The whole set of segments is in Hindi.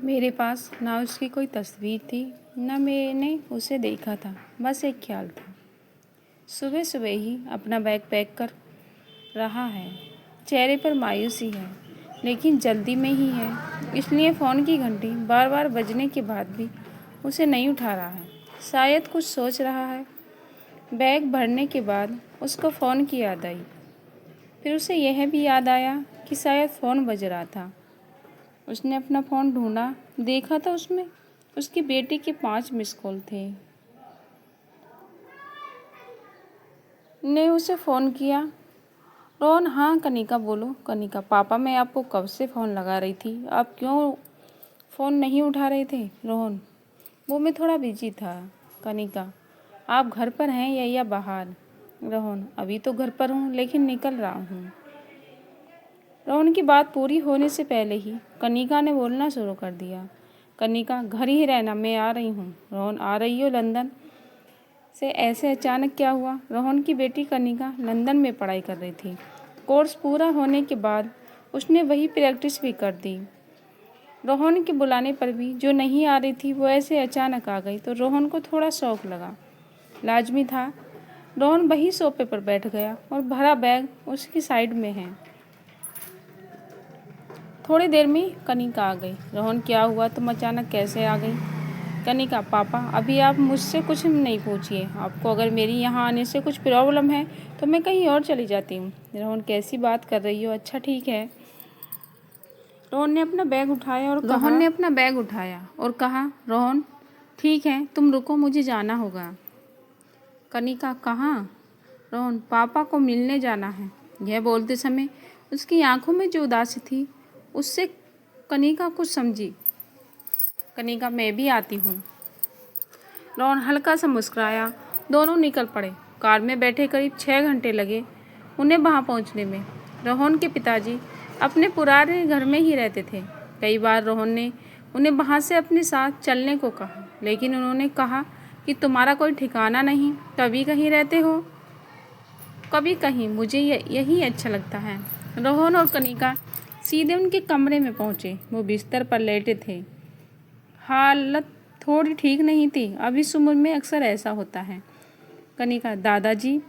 मेरे पास ना उसकी कोई तस्वीर थी, न मैंने उसे देखा था, बस एक ख्याल था। सुबह सुबह ही अपना बैग पैक कर रहा है। चेहरे पर मायूसी है, लेकिन जल्दी में ही है, इसलिए फ़ोन की घंटी बार बार बजने के बाद भी उसे नहीं उठा रहा है। शायद कुछ सोच रहा है। बैग भरने के बाद उसको फ़ोन की याद आई। फिर उसे यह भी याद आया कि शायद फ़ोन बज रहा था। उसने अपना फ़ोन ढूंढा, देखा तो उसमें उसकी बेटी के 5 मिस कॉल थे। ने उसे फ़ोन किया। रोहन, हाँ कनिका बोलो। कनिका, पापा मैं आपको कब से फ़ोन लगा रही थी, आप क्यों फ़ोन नहीं उठा रहे थे? रोहन, वो मैं थोड़ा बिजी था। कनिका, आप घर पर हैं या बाहर? रोहन, अभी तो घर पर हूँ, लेकिन निकल रहा हूँ। रोहन की बात पूरी होने से पहले ही कनिका ने बोलना शुरू कर दिया। कनिका, घर ही रहना, मैं आ रही हूँ। रोहन, आ रही हो लंदन से? ऐसे अचानक क्या हुआ? रोहन की बेटी कनिका लंदन में पढ़ाई कर रही थी। कोर्स पूरा होने के बाद उसने वही प्रैक्टिस भी कर दी। रोहन के बुलाने पर भी जो नहीं आ रही थी वो ऐसे अचानक आ गई, तो रोहन को थोड़ा शौक लगा। लाजमी था। रोहन वही सोफे पर बैठ गया और भरा बैग उसकी साइड में है। थोड़ी देर में कनिका आ गई। रोहन, क्या हुआ, तुम अचानक कैसे आ गई? कनिका, पापा अभी आप मुझसे कुछ नहीं पूछिए। आपको अगर मेरी यहाँ आने से कुछ प्रॉब्लम है तो मैं कहीं और चली जाती हूँ। रोहन, कैसी बात कर रही हो? अच्छा ठीक है। रोहन ने अपना बैग उठाया और कहा, रोहन ठीक है, तुम रुको, मुझे जाना होगा। कनिका, कहाँ? रोहन, पापा को मिलने जाना है। यह बोलते समय उसकी आंखों में जो उदासी थी उससे कनिका कुछ समझी। कनिका, मैं भी आती हूँ। रोहन हल्का सा मुस्कुराया। दोनों निकल पड़े। कार में बैठे करीब 6 घंटे लगे उन्हें वहाँ पहुँचने में। रोहन के पिताजी अपने पुराने घर में ही रहते थे। कई बार रोहन ने उन्हें वहाँ से अपने साथ चलने को कहा, लेकिन उन्होंने कहा कि तुम्हारा कोई ठिकाना नहीं, कभी कहीं रहते हो, कभी कहीं, मुझे यही अच्छा लगता है। रोहन और कनिका सीधे उनके कमरे में पहुँचे। वो बिस्तर पर लेटे थे। हालत थोड़ी ठीक नहीं थी। अब इस उम्र में अक्सर ऐसा होता है। कनिका, दादाजी,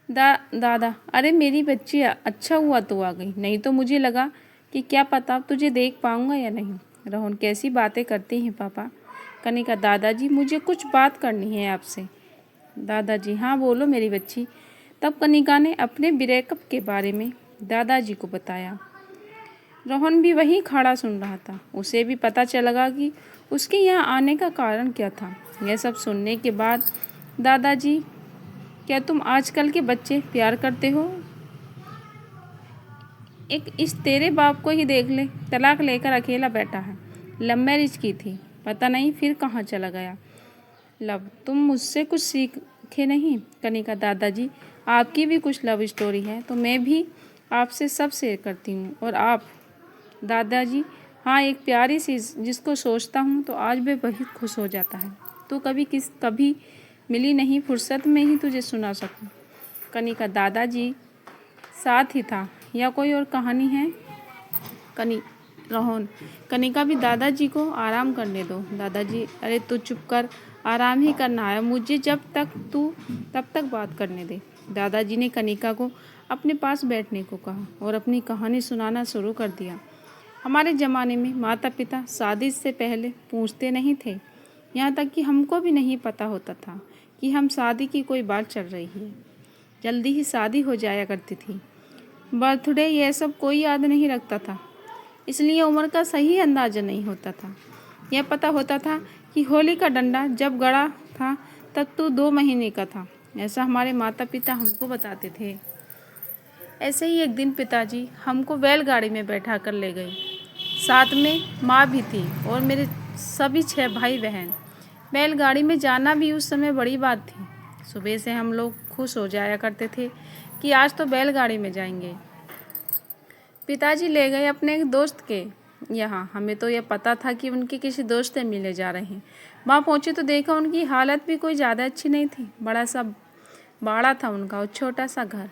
दादा, अरे मेरी बच्ची, अच्छा हुआ तू आ गई, नहीं तो मुझे लगा कि क्या पता तुझे देख पाऊंगा या नहीं। रोहन, कैसी बातें करती हैं पापा? कनिका, दादाजी मुझे कुछ बात करनी है आपसे। दादाजी, हाँ बोलो मेरी बच्ची। तब कनिका ने अपने ब्रेकअप के बारे में दादाजी को बताया। रोहन भी वहीं खड़ा सुन रहा था। उसे भी पता चला कि उसके यहाँ आने का कारण क्या था। यह सब सुनने के बाद दादाजी, क्या तुम आजकल के बच्चे प्यार करते हो? एक इस तेरे बाप को ही देख ले, तलाक लेकर अकेला बैठा है। लव मैरिज की थी, पता नहीं फिर कहाँ चला गया। लव, तुम मुझसे कुछ सीखे नहीं? कनिका, दादाजी आपकी भी कुछ लव स्टोरी है तो मैं भी आपसे सब शेयर करती हूँ। और आप? दादाजी, हाँ, एक प्यारी सी जिसको सोचता हूँ तो आज भी बहुत खुश हो जाता है। तो कभी मिली नहीं, फुर्सत में ही तुझे सुना सकूँ। कनिका, दादाजी साथ ही था या कोई और कहानी है? रोहन, कनिका भी दादाजी को आराम करने दो। दादाजी, अरे तू चुप कर, आराम ही करना है मुझे, तब तक बात करने दे। दादाजी ने कनिका को अपने पास बैठने को कहा और अपनी कहानी सुनाना शुरू कर दिया। हमारे ज़माने में माता पिता शादी से पहले पूछते नहीं थे। यहाँ तक कि हमको भी नहीं पता होता था कि हम शादी की कोई बात चल रही है। जल्दी ही शादी हो जाया करती थी। बर्थडे यह सब कोई याद नहीं रखता था, इसलिए उम्र का सही अंदाज़ा नहीं होता था। यह पता होता था कि होली का डंडा जब गड़ा था तब तो 2 महीने का था। ऐसा हमारे माता पिता हमको बताते थे। ऐसे ही एक दिन पिताजी हमको बैलगाड़ी में बैठा कर ले गए। साथ में माँ भी थी और मेरे सभी 6 भाई बहन। बैलगाड़ी में जाना भी उस समय बड़ी बात थी। सुबह से हम लोग खुश हो जाया करते थे कि आज तो बैलगाड़ी में जाएंगे। पिताजी ले गए अपने एक दोस्त के यहाँ। हमें तो यह पता था कि उनके किसी दोस्त से मिले जा रहे हैं। वहाँ पहुँचे तो देखा उनकी हालत भी कोई ज़्यादा अच्छी नहीं थी। बड़ा सा बाड़ा था उनका और छोटा सा घर।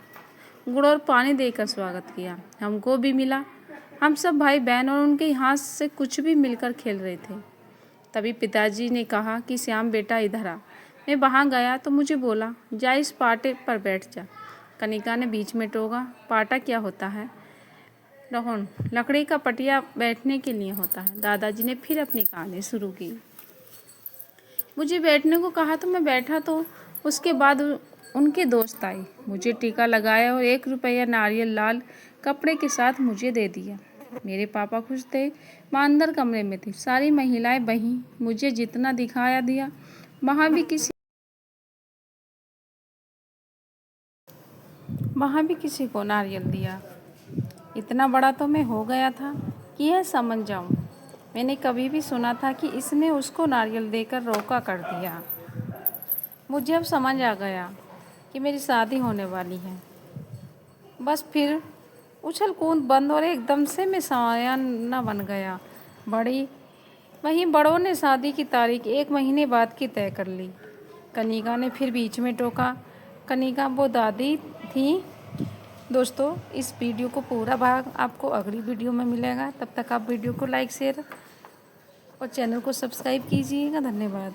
गुड़ और पानी देकर स्वागत किया। हमको भी मिला। हम सब भाई बहन और उनके हाथ से कुछ भी मिलकर खेल रहे थे। तभी पिताजी ने कहा कि श्याम बेटा इधर आ। मैं वहाँ गया तो मुझे बोला, जा इस पाटे पर बैठ जा। कनिका ने बीच में टोका, पाटा क्या होता है? रोहन, लकड़ी का पटिया बैठने के लिए होता है। दादाजी ने फिर अपनी कहानी शुरू की। मुझे बैठने को कहा तो मैं बैठा, तो उसके बाद उनके दोस्त आए, मुझे टीका लगाया और 1 रुपया नारियल लाल कपड़े के साथ मुझे दे दिया। मेरे पापा खुश थे। माँ अंदर कमरे में थी। सारी महिलाएं बहीं, मुझे जितना दिखाया दिया। वहाँ भी किसी को नारियल दिया। इतना बड़ा तो मैं हो गया था कि यह समझ जाऊं। मैंने कभी भी सुना था कि इसने उसको नारियल देकर रोका कर दिया। मुझे अब समझ आ गया कि मेरी शादी होने वाली है। बस फिर उछल कूद बंद और एकदम से मैं सयाना बन गया। बड़ों ने शादी की तारीख 1 महीने बाद की तय कर ली। कनिका ने फिर बीच में टोका। कनिका वो दादी थी। दोस्तों, इस वीडियो को पूरा भाग आपको अगली वीडियो में मिलेगा। तब तक आप वीडियो को लाइक शेयर और चैनल को सब्सक्राइब कीजिएगा। धन्यवाद।